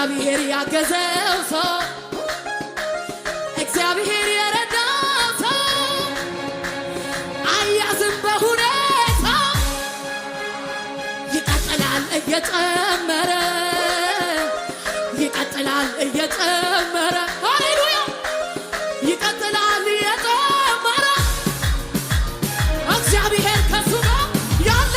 እግዚአብሔር ያገዘው ሰው እግዚአብሔር የረዳው ሰው አያዝም በሁኔታ ይቀጥላል እየጨመረ ይቀጥላል እየጨመረ ሃሌሉያ ይቀጥላል እየጨመረ እግዚአብሔር ከሱ ጋር ያለ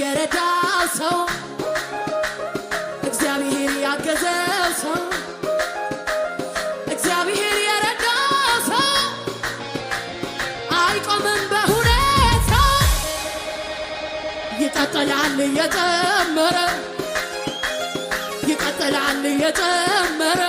የረዳው ሰው እግዚአብሔር ያገዘው ሰው እግዚአብሔር የረዳው ሰው አይቆምም በሁኔታ ይቀጥላል እየጨመረ ይቀጥላል እየጨመረ